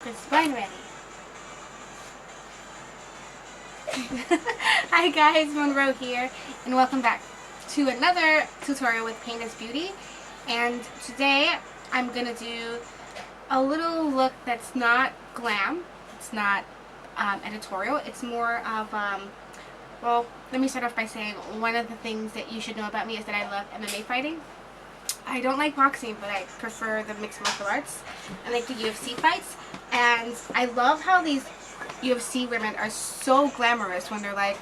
It's wine ready. Hi guys, Monroe here, and welcome back to another tutorial with Paint is Beauty. And today I'm gonna do a little look that's not glam, it's not editorial, it's more of well, let me start off by saying one of the things that you should know about me is that I love MMA fighting. I don't like boxing, but I prefer the mixed martial arts. I like the UFC fights, and I love how these UFC women are so glamorous when they're like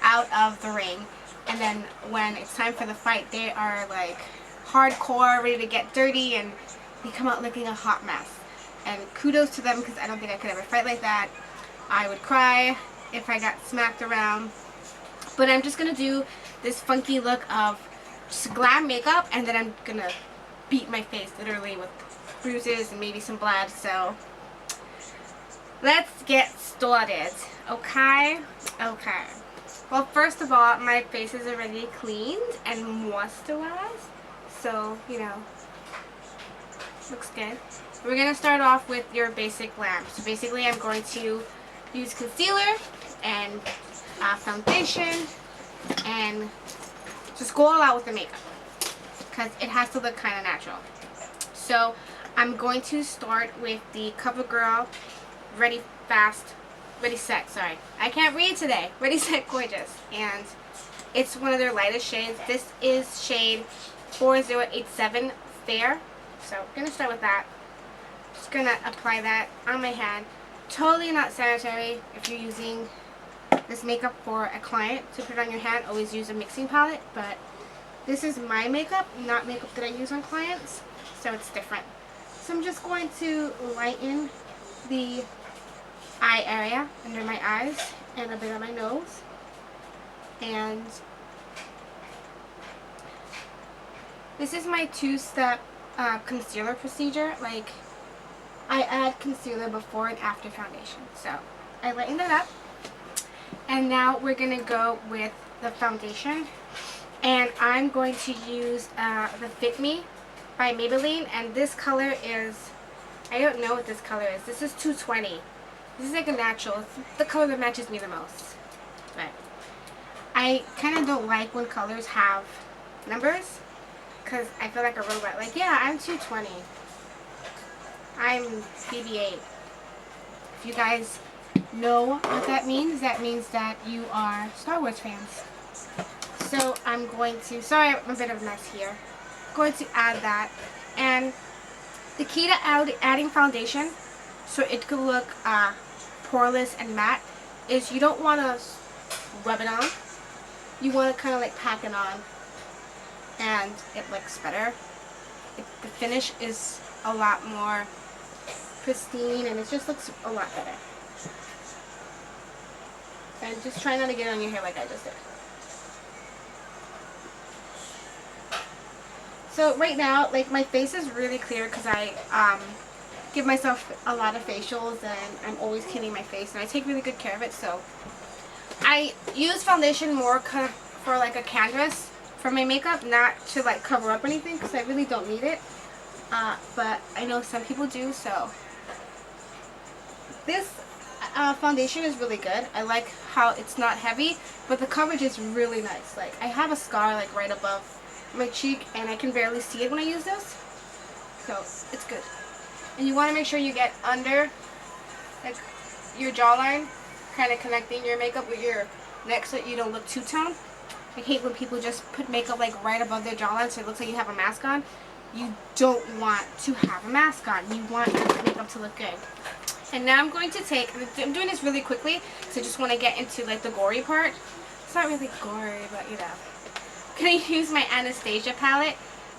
out of the ring, and then when it's time for the fight, they are like hardcore, ready to get dirty, and they come out looking a hot mess. And kudos to them, because I don't think I could ever fight like that. I would cry if I got smacked around. But I'm just gonna do this funky look of just glam makeup, and then I'm gonna beat my face literally with bruises and maybe some blood. So let's get started. Okay. Well, first of all, my face is already cleaned and moisturized, so you know, looks good. We're gonna start off with your basic glam. So basically, I'm going to use concealer and foundation and just go all out with the makeup because it has to look kind of natural. So I'm going to start with the CoverGirl Ready Set, sorry. I can't read today. Ready Set Gorgeous. And it's one of their lightest shades. This is shade 4087 Fair. So I'm going to start with that. Just going to apply that on my hand. Totally not sanitary if you're using this makeup for a client to put on your hand. Always use a mixing palette, but this is my makeup, not makeup that I use on clients, so it's different. So I'm just going to lighten the eye area under my eyes and a bit on my nose, and this is my two-step concealer procedure. Like, I add concealer before and after foundation, so I lighten it up. And now we're going to go with the foundation. And I'm going to use the Fit Me by Maybelline. And this color is, I don't know what this color is. This is 220. This is like a natural. It's the color that matches me the most. But I kind of don't like when colors have numbers, because I feel like a robot. Like, yeah, I'm 220. I'm BB8. If you guys know what that means that you are Star Wars fans. So I'm going to, sorry I'm a bit of a mess here, I'm going to add that. And the key to adding foundation so it could look poreless and matte is you don't want to rub it on, you want to kind of like pack it on, and it looks better. The finish is a lot more pristine and it just looks a lot better. And just try not to get on your hair like I just did. So right now, like, my face is really clear because I give myself a lot of facials and I'm always cleaning my face and I take really good care of it. So I use foundation more kind of for like a canvas for my makeup, not to like cover up anything because I really don't need it. But I know some people do, so this foundation is really good. I like how it's not heavy, but the coverage is really nice. Like, I have a scar like right above my cheek and I can barely see it when I use this, so it's good. And you want to make sure you get under like your jawline, kind of connecting your makeup with your neck so that you don't look two-tone. I hate when people just put makeup like right above their jawline so it looks like you have a mask on. You don't want to have a mask on. You want your makeup to look good. And now I'm going to take, I'm doing this really quickly because I just want to get into like the gory part. It's not really gory, but you know. I'm going to use my Anastasia palette,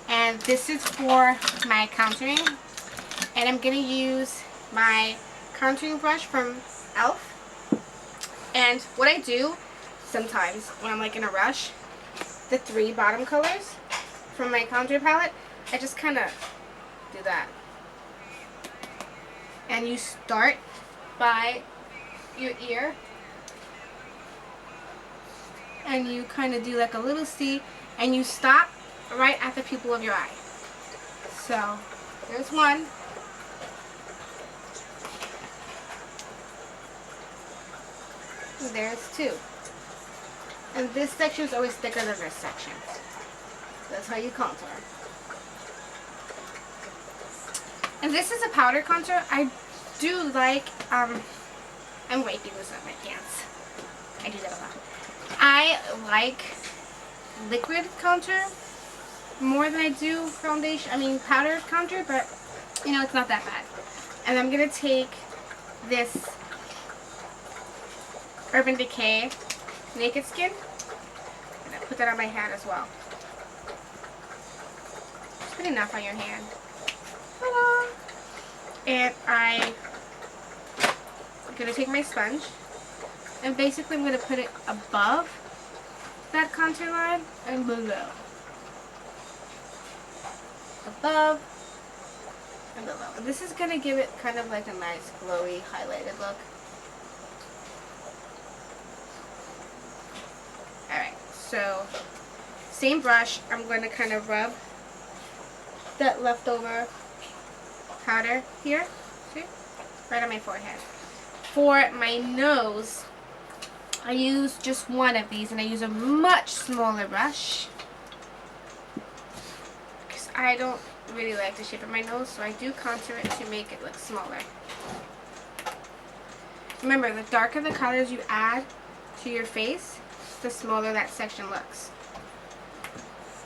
and this is for my contouring. And I'm going to use my contouring brush from e.l.f. And what I do sometimes when I'm like in a rush, the 3 bottom colors from my contour palette, I just kind of do that. And you start by your ear and you kind of do like a little C and you stop right at the pupil of your eye. So there's one, there's two. And this section is always thicker than this section. That's how you contour. And this is a powder contour. I do like, I'm wiping this on my pants. I do that a lot. I like liquid contour more than I do foundation, powder contour, but you know, it's not that bad. And I'm going to take this Urban Decay Naked Skin and I put that on my hand as well. Just put enough on your hand. Ta-da! And I'm going to take my sponge and basically I'm going to put it above that contour line and below. Above and below. And this is going to give it kind of like a nice glowy highlighted look. Alright, so same brush, I'm going to kind of rub that leftover powder here, see? Right on my forehead. For my nose, I use just one of these and I use a much smaller brush because I don't really like the shape of my nose, so I do contour it to make it look smaller. Remember, the darker the colors you add to your face, the smaller that section looks.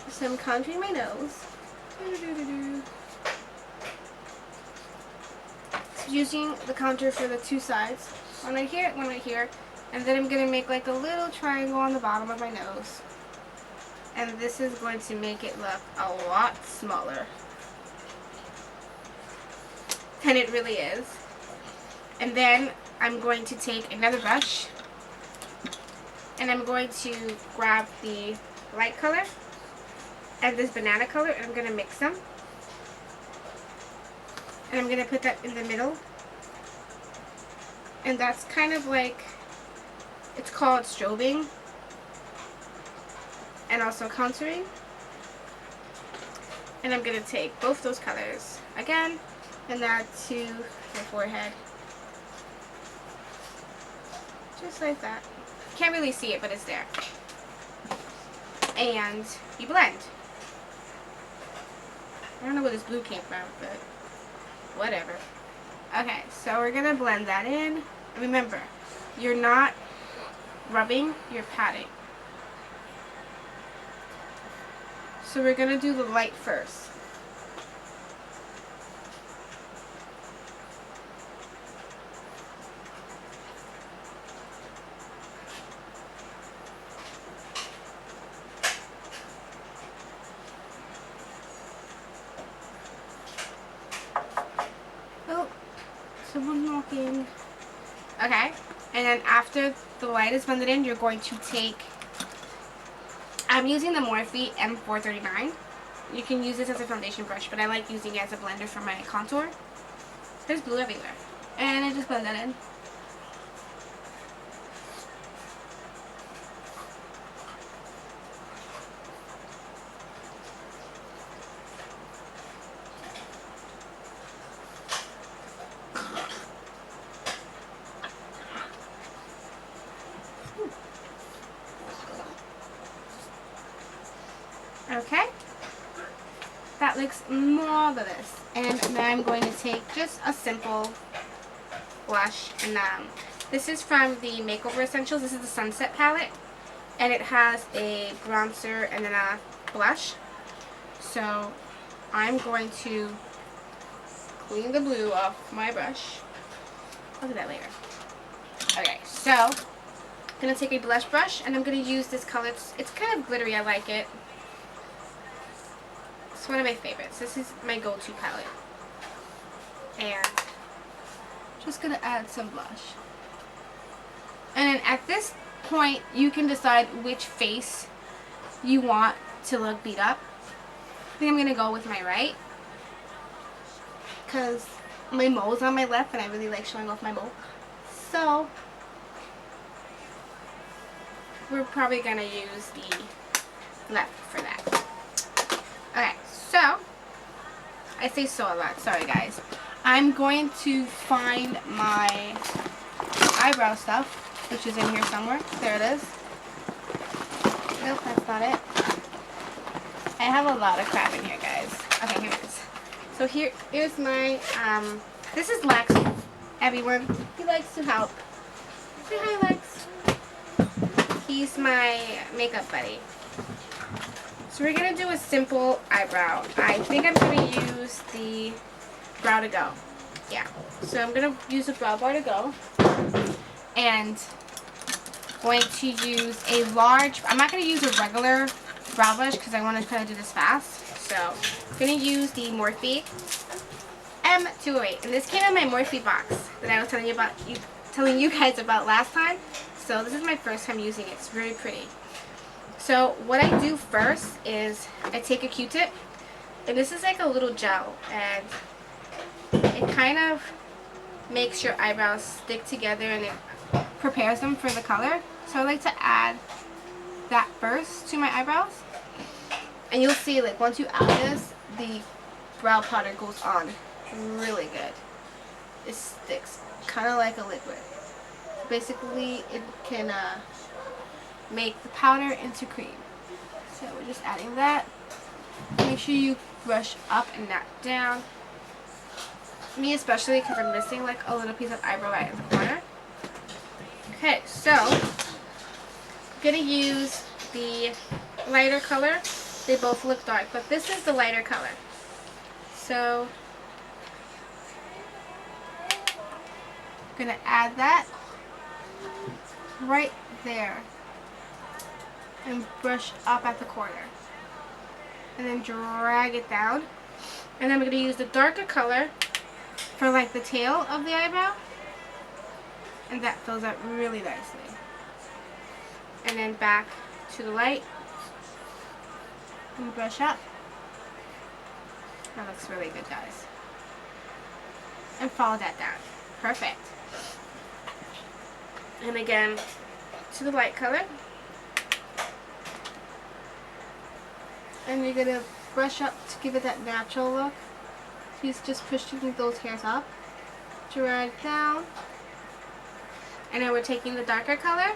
So I'm contouring my nose. So using the contour for the two sides, one right here, one right here, and then I'm going to make like a little triangle on the bottom of my nose. And this is going to make it look a lot smaller than it really is. And then I'm going to take another brush and I'm going to grab the light color and this banana color and I'm going to mix them. And I'm going to put that in the middle. And that's kind of like, it's called strobing and also contouring. And I'm going to take both those colors again and add to my forehead. Just like that. Can't really see it, but it's there. And you blend. I don't know where this blue came from, but whatever. Okay, so we're going to blend that in. Remember, you're not rubbing, you're patting. So we're going to do the light first. Oh, someone knocking. Okay, and then after the light is blended in, you're going to take, I'm using the Morphe M439. You can use this as a foundation brush, but I like using it as a blender for my contour. There's blue everywhere. And I just blend that in. Okay, that looks marvelous. And now I'm going to take just a simple blush, and this is from the Makeover Essentials. This is the Sunset palette, and it has a bronzer and then a blush. So I'm going to clean the blue off my brush. I'll do that later. Okay, so I'm going to take a blush brush, and I'm going to use this color. It's kind of glittery. I like it. It's one of my favorites. This is my go-to palette. And just going to add some blush. And then at this point, you can decide which face you want to look beat up. I think I'm going to go with my right, because my mole's on my left and I really like showing off my mole. So we're probably going to use the left for that. Okay, so I say so a lot. Sorry, guys. I'm going to find my eyebrow stuff. which is in here somewhere. There it is. Nope, that's not it. I have a lot of crap in here, guys. Okay, here it is. So here's my, this is Lex, everyone. He likes to help. Say hi, Lex. He's my makeup buddy. So we're going to do a simple eyebrow. I think I'm going to use the Brow to Go. Yeah. So I'm going to use the Brow Bar to Go. And going to use a large, I'm not going to use a regular brow brush because I want to kind of do this fast. So I'm going to use the Morphe M208. And this came in my Morphe box that I was telling you guys about last time. So this is my first time using it. It's very pretty. So what I do first is I take a Q-tip, and this is like a little gel, and it kind of makes your eyebrows stick together and it prepares them for the color. So I like to add that first to my eyebrows, and you'll see like once you add this, the brow powder goes on really good. It sticks kind of like a liquid. Basically it can make the powder into cream. So we're just adding that. Make sure you brush up and not down. Me especially, because I'm missing like a little piece of eyebrow right in the corner. Okay, so I'm gonna use the lighter color. They both look dark, but this is the lighter color. So I'm gonna add that right there and brush up at the corner and then drag it down, and then I'm going to use the darker color for like the tail of the eyebrow, and that fills out really nicely, and then back to the light and brush up. That looks really good, guys, and follow that down. Perfect. And again to the light color. And you're going to brush up to give it that natural look. He's just pushing those hairs up. Drag down. And then we're taking the darker color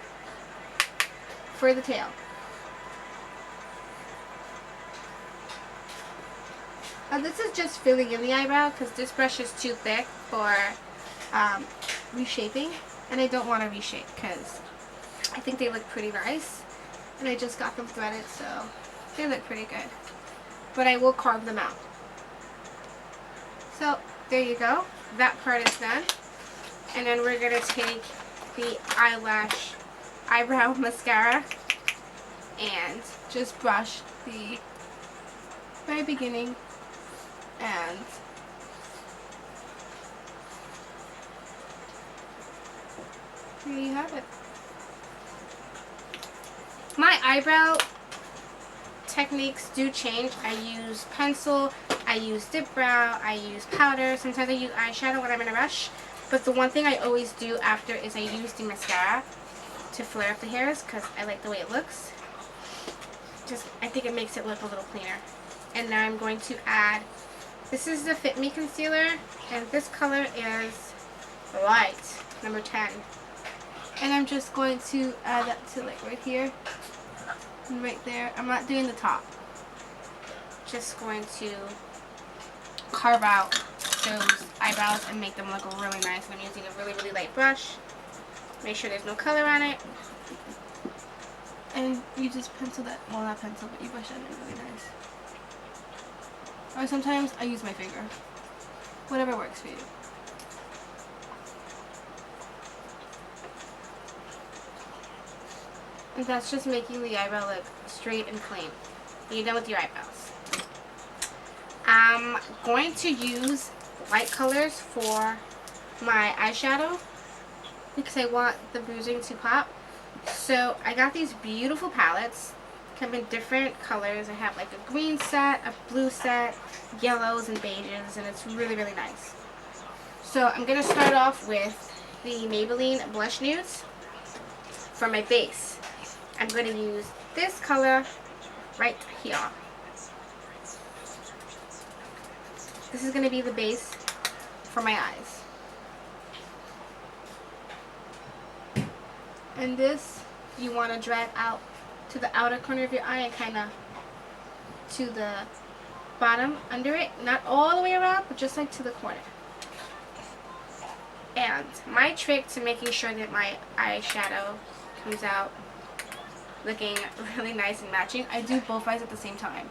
for the tail. Now this is just filling in the eyebrow because this brush is too thick for reshaping. And I don't want to reshape because I think they look pretty nice. And I just got them threaded, so they look pretty good. But I will carve them out. So there you go. That part is done. And then we're going to take the eyebrow mascara and just brush the very beginning, and there you have it. My eyebrow techniques do change. I use pencil, I use dip brow, I use powder, sometimes I use eyeshadow when I'm in a rush. But the one thing I always do after is I use the mascara to flare up the hairs because I like the way it looks. I think it makes it look a little cleaner. And now I'm going to add, this is the Fit Me concealer, and this color is light, number 10. And I'm just going to add that to like right here and right there. I'm not doing the top. Just going to carve out those eyebrows and make them look really nice. I'm using a really, really light brush. Make sure there's no color on it. And you just pencil that, well not pencil, but you brush that in really nice. Or sometimes I use my finger. Whatever works for you. And that's just making the eyebrow look straight and clean. You're done with your eyebrows. I'm going to use light colors for my eyeshadow because I want the bruising to pop. So I got these beautiful palettes. Come in different colors. I have like a green set, a blue set, yellows and beiges, and it's really, really nice. So I'm going to start off with the Maybelline Blush Nudes for my base. I'm going to use this color right here. This is going to be the base for my eyes. And this you want to drag out to the outer corner of your eye and kind of to the bottom under it. Not all the way around, but just like to the corner. And my trick to making sure that my eyeshadow comes out looking really nice and matching, I do both eyes at the same time.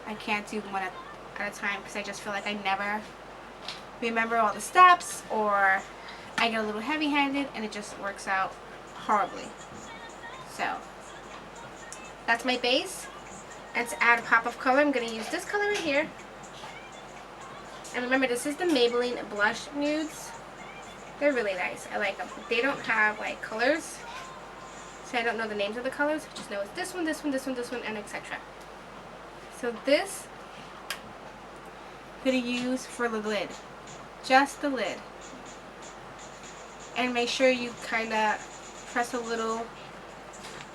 I can't do one at a time because I just feel like I never remember all the steps, or I get a little heavy-handed and it just works out horribly. So that's my base. And to add a pop of color, I'm going to use this color right here. And remember, this is the Maybelline Blush Nudes. They're really nice. I like them. They don't have like colors, so I don't know the names of the colors. I just know it's this one, this one, this one, this one, and etc. So this I'm going to use for the lid. Just the lid. And make sure you kind of press a little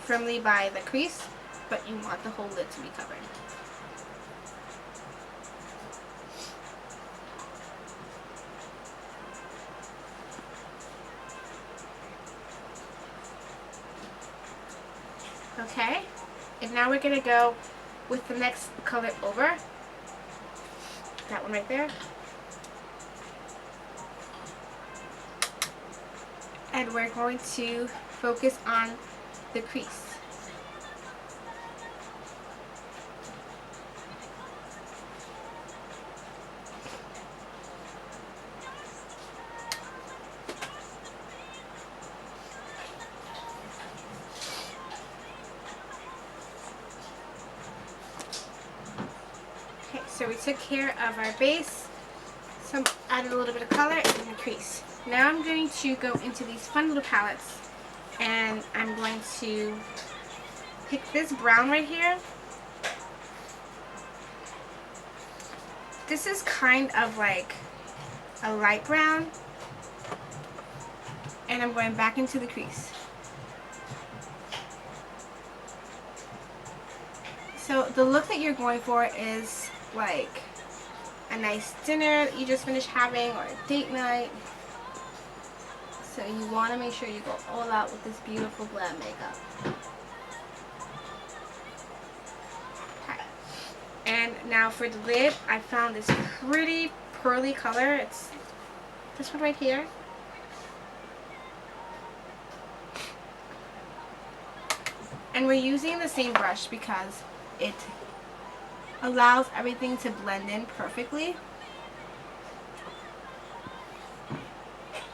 firmly by the crease, but you want the whole lid to be covered. Okay, and now we're going to go with the next color over. That one right there. And we're going to focus on the crease. Okay, so we took care of our base, so added a little bit of color and the crease. Now I'm going to go into these fun little palettes, and I'm going to pick this brown right here. This is kind of like a light brown, and I'm going back into the crease. So the look that you're going for is like a nice dinner that you just finished having, or a date night. So you want to make sure you go all out with this beautiful glam makeup. Okay. And now for the lid, I found this pretty pearly color. It's this one right here. And we're using the same brush because it allows everything to blend in perfectly,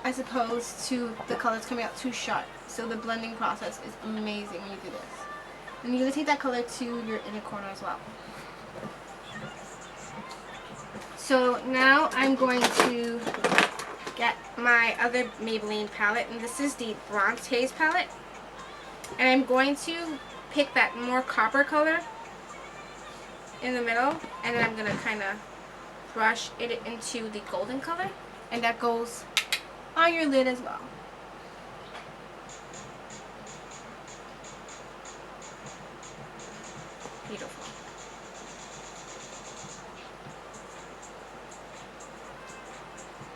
as opposed to the colors coming out too sharp. So the blending process is amazing when you do this. And you're going to take that color to your inner corner as well. So now I'm going to get my other Maybelline palette, and this is the Bronze Haze palette. And I'm going to pick that more copper color in the middle, and then I'm going to kind of brush it into the golden color, and that goes on your lid as well. Beautiful.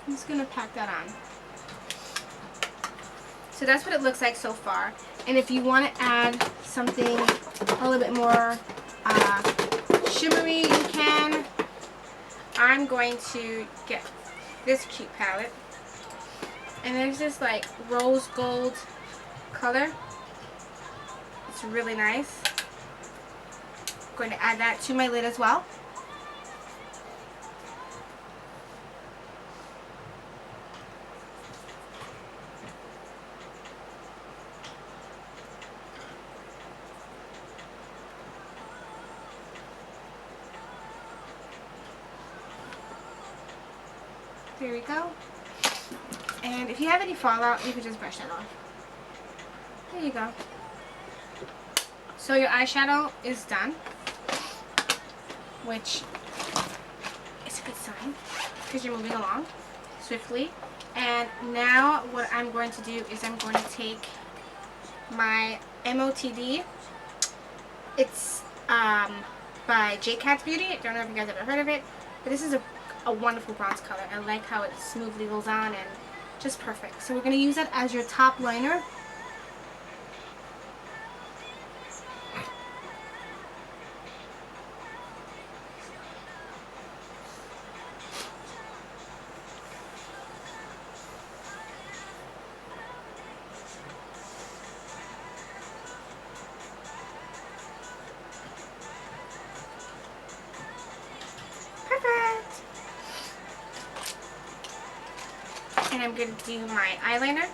I'm just going to pack that on. So that's what it looks like so far. And if you want to add something a little bit more shimmery, you can. I'm going to get this cute palette. And there's this like rose gold color. It's really nice. I'm going to add that to my lid as well. There we go. And if you have any fallout, you can just brush that off. There you go. So your eyeshadow is done, which is a good sign because you're moving along swiftly. And now what I'm going to do is I'm going to take my MOTD. It's by J Cat's Beauty. I don't know if you guys ever heard of it, but this is a wonderful bronze color. I like how it smoothly goes on and just perfect. So we're going to use that as your top liner. And I'm going to do my eyeliner.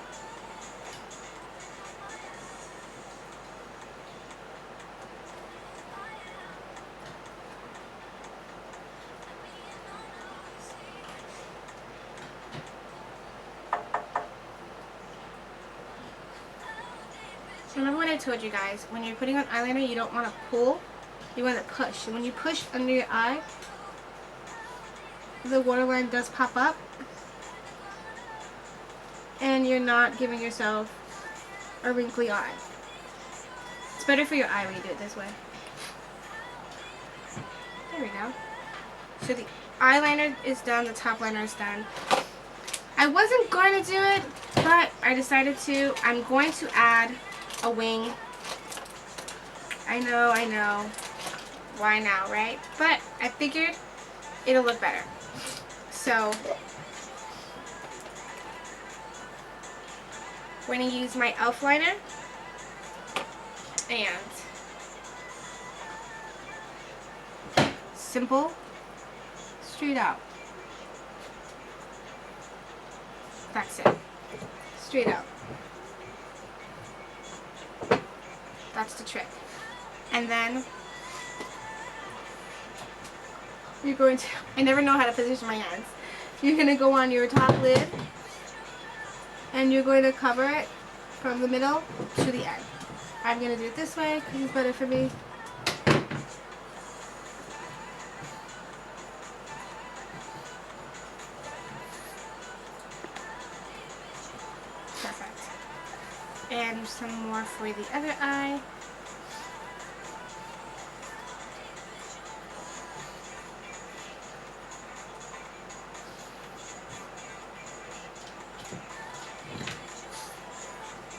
Remember when I told you guys, when you're putting on eyeliner, you don't want to pull, you want to push. And when you push under your eye, the waterline does pop up. And you're not giving yourself a wrinkly eye. It's better for your eye when you do it this way. There we go. So the eyeliner is done, the top liner is done. I wasn't going to do it, but I decided to. I'm going to add a wing. I know. Why now, right? But I figured it'll look better. So we're going to use my e.l.f. liner and simple straight out. That's it. Straight out. That's the trick. And then you're going to, I never know how to position my hands. You're going to go on your top lid and you're going to cover it from the middle to the end. I'm going to do it this way because it's better for me. Perfect. And some more for the other eye.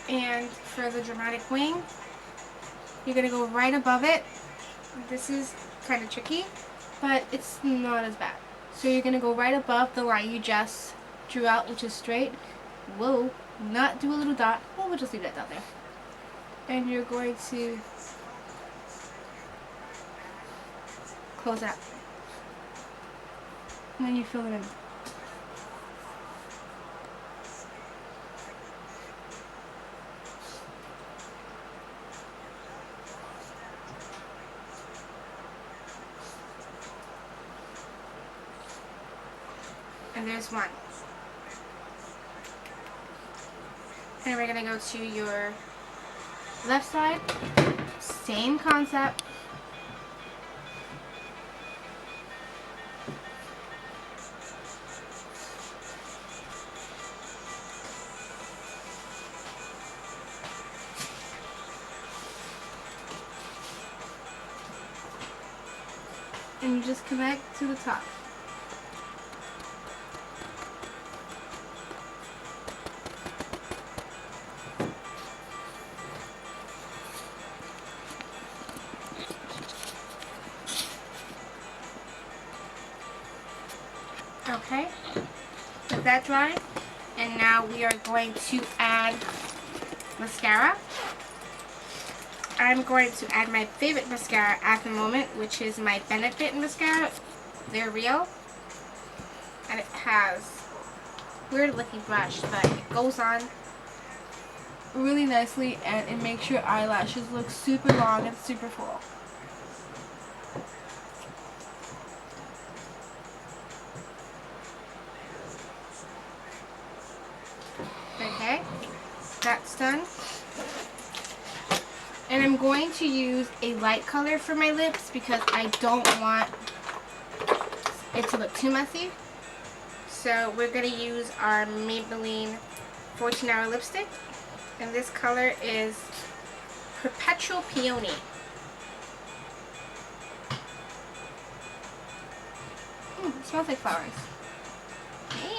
And for the dramatic wing, you're going to go right above it. This is kind of tricky, but it's not as bad. So you're going to go right above the line you just drew out, which is straight. Whoa, not do a little dot. Well, we'll just leave that down there. And you're going to close up. And then you fill it in. And there's one. And we're going to go to your left side. Same concept. And you just connect to the top. Okay, let that dry, and now we are going to add mascara. I'm going to add my favorite mascara at the moment, which is my Benefit mascara. They're real, and it has weird looking brush, but it goes on really nicely, and it makes your eyelashes look super long and super full. Okay, that's done. And I'm going to use a light color for my lips because I don't want it to look too messy. So we're going to use our Maybelline 14-Hour Lipstick. And this color is Perpetual Peony. It smells like flowers.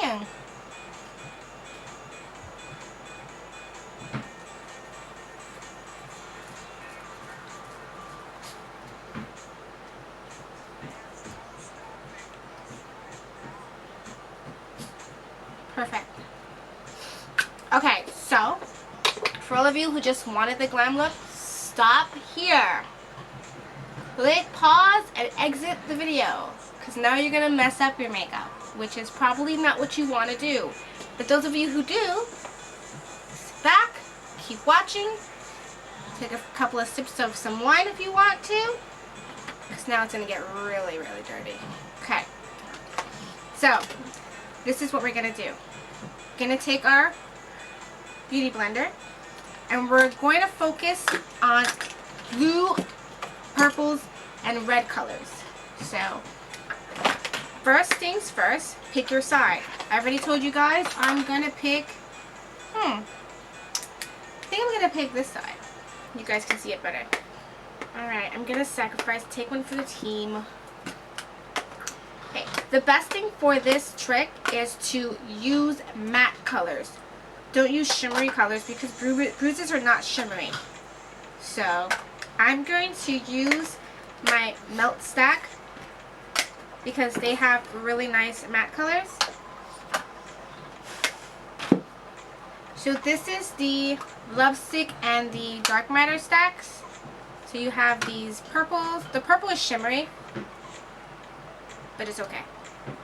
Man. Perfect. Okay, so for all of you who just wanted the glam look, stop here. Click pause and exit the video, because now you're going to mess up your makeup, which is probably not what you want to do. But those of you who do, sit back, keep watching, take a couple of sips of some wine if you want to, because now it's going to get really, really dirty. Okay, so this is what we're going to do. We're going to take our beauty blender and we're going to focus on blue, purples, and red colors. So first things first, pick your side. I already told you guys I'm going to pick, I think I'm going to pick this side. You guys can see it better. Alright, I'm going to sacrifice, take one for the team. Okay, the best thing for this trick is to use matte colors. Don't use shimmery colors because bruises are not shimmery. So I'm going to use my melt stack because they have really nice matte colors. So this is the Lovesick and the Dark Matter stacks. So you have these purples. The purple is shimmery, but it's okay.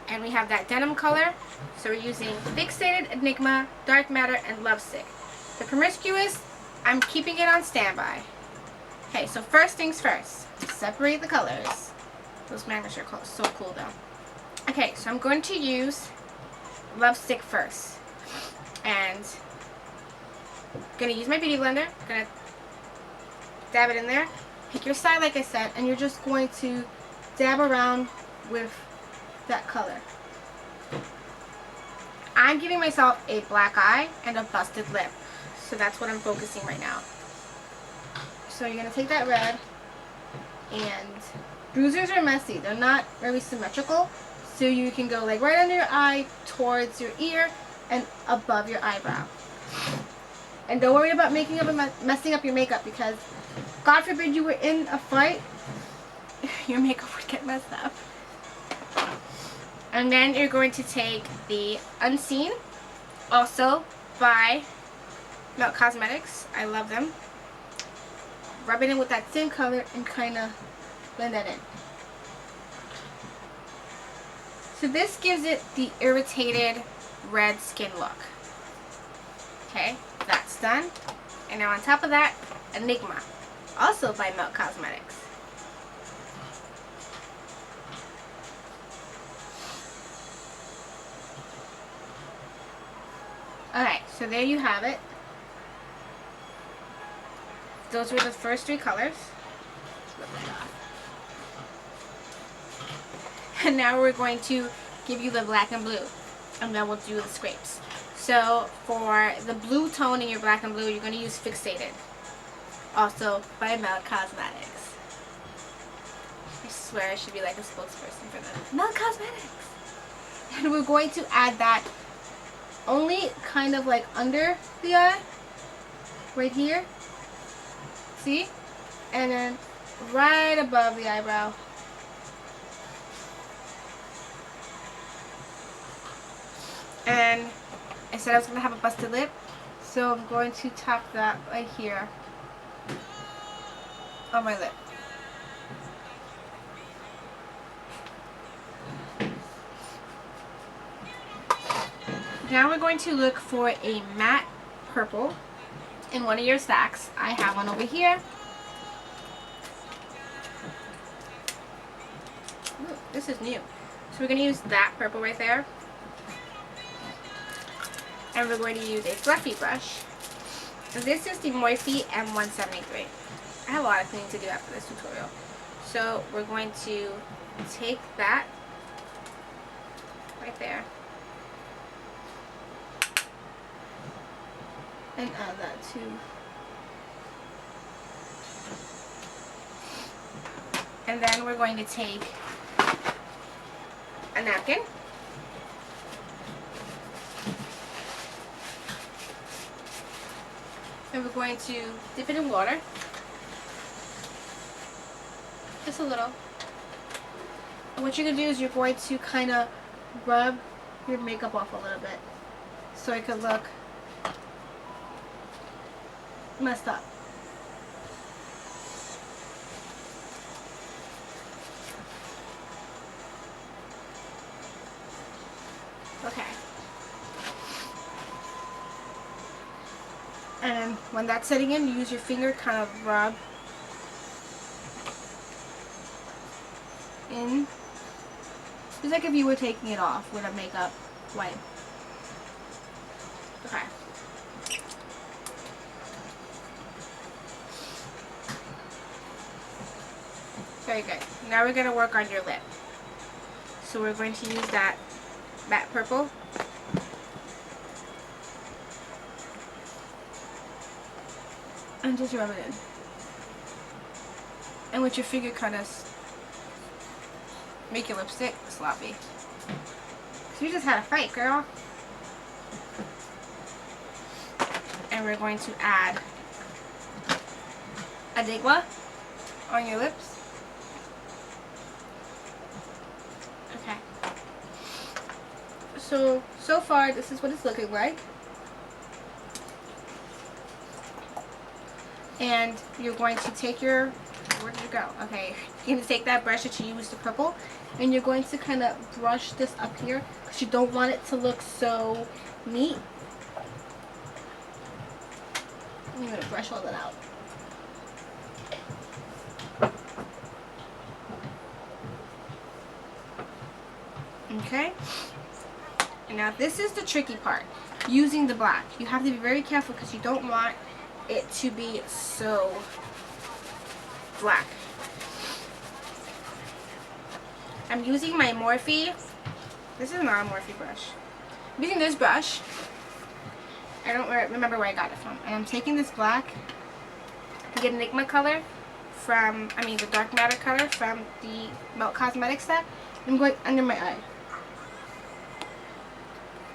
And we have that denim color. So we're using Fixated, Enigma, Dark Matter, and Lovesick. The Promiscuous, I'm keeping it on standby. Okay, so first things first. Separate the colors. Those magnets are so cool though. Okay, so I'm going to use Lovesick first. And I'm going to use my beauty blender. I'm going to dab it in there. Pick your side like I said, and you're just going to dab around with that color. I'm giving myself a black eye and a busted lip. So that's what I'm focusing right now. So you're going to take that red, and bruisers are messy. They're not very symmetrical. So you can go like right under your eye, towards your ear, and above your eyebrow. And don't worry about messing up your makeup because God forbid you were in a fight, your makeup would get messed up. And then you're going to take the Unseen, also by Melt Cosmetics. I love them. Rub it in with that same color and kind of blend that in. So this gives it the irritated red skin look. Okay, that's done. And now on top of that, Enigma, also by Melt Cosmetics. Alright, so there you have it. Those were the first three colors. And now we're going to give you the black and blue. And then we'll do the scrapes. So for the blue tone in your black and blue, you're going to use Fixated. Also by Melt Cosmetics. I swear I should be like a spokesperson for them. Melt Cosmetics! And we're going to add that only kind of like under the eye. Right here. See? And then right above the eyebrow. And I said I was going to have a busted lip, so I'm going to tap that right here on my lip. Now we're going to look for a matte purple in one of your stacks. I have one over here. Ooh, this is new. So we're going to use that purple right there. And we're going to use a fluffy brush. And this is the Morphe M173. I have a lot of things to do after this tutorial. So we're going to take that right there. And add that too. And then we're going to take a napkin. And we're going to dip it in water. Just a little. And what you're going to do is you're going to kind of rub your makeup off a little bit. So it could look messed up. Okay. And when that's setting in, you use your finger, kind of rub in. Just like if you were taking it off with a makeup wipe. Okay. Very good. Now we're going to work on your lip. So we're going to use that matte purple. And just rub it in. And with your finger, kind of make your lipstick sloppy. So you just had a fight, girl. And we're going to add a Digwa on your lips. Okay. So far, this is what it's looking like. And you're going to take your, where did you go? Okay, you're going to take that brush that you used, the purple, and you're going to kind of brush this up here because you don't want it to look so neat. I'm going to brush all that out. Okay, and now this is the tricky part, using the black. You have to be very careful because you don't want it to be so black. I'm using my Morphe. This is not a Morphe brush. I'm using this brush. I don't remember where I got it from. And I'm taking this black, the Enigma color from, the dark matter color from the Melt Cosmetics set. I'm going under my eye.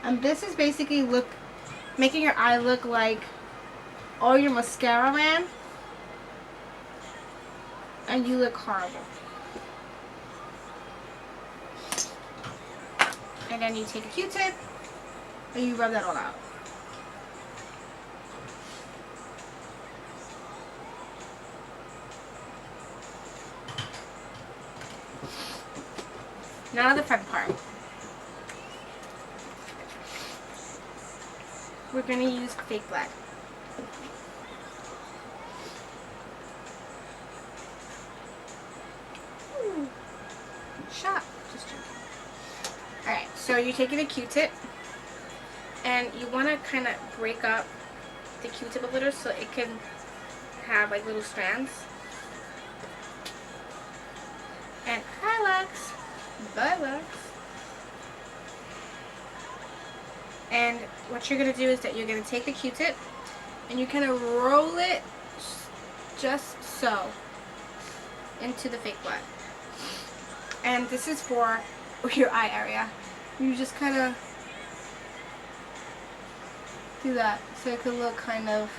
And this is basically making your eye look like all your mascara ran, and you look horrible. And then you take a Q-tip and you rub that all out. Now the fun part. We're going to use fake black. Ooh. Shot. Just joking. Alright, so you're taking a Q-tip and you want to kind of break up the Q-tip a little so it can have like little strands. And hi Lex. Bye Lex. And what you're going to do is that you're going to take the Q-tip and you kind of roll it just so into the fake black. And this is for your eye area. You just kind of do that so it could look kind of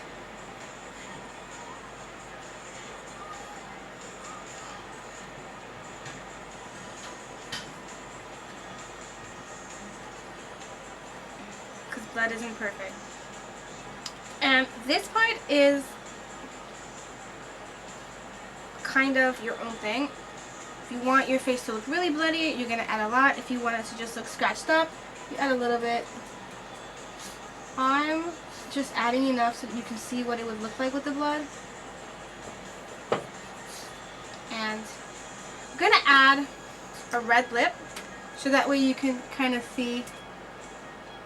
because blood isn't perfect. And this part is kind of your own thing. If you want your face to look really bloody, you're going to add a lot. If you want it to just look scratched up, you add a little bit. I'm just adding enough so that you can see what it would look like with the blood. And I'm going to add a red lip so that way you can kind of see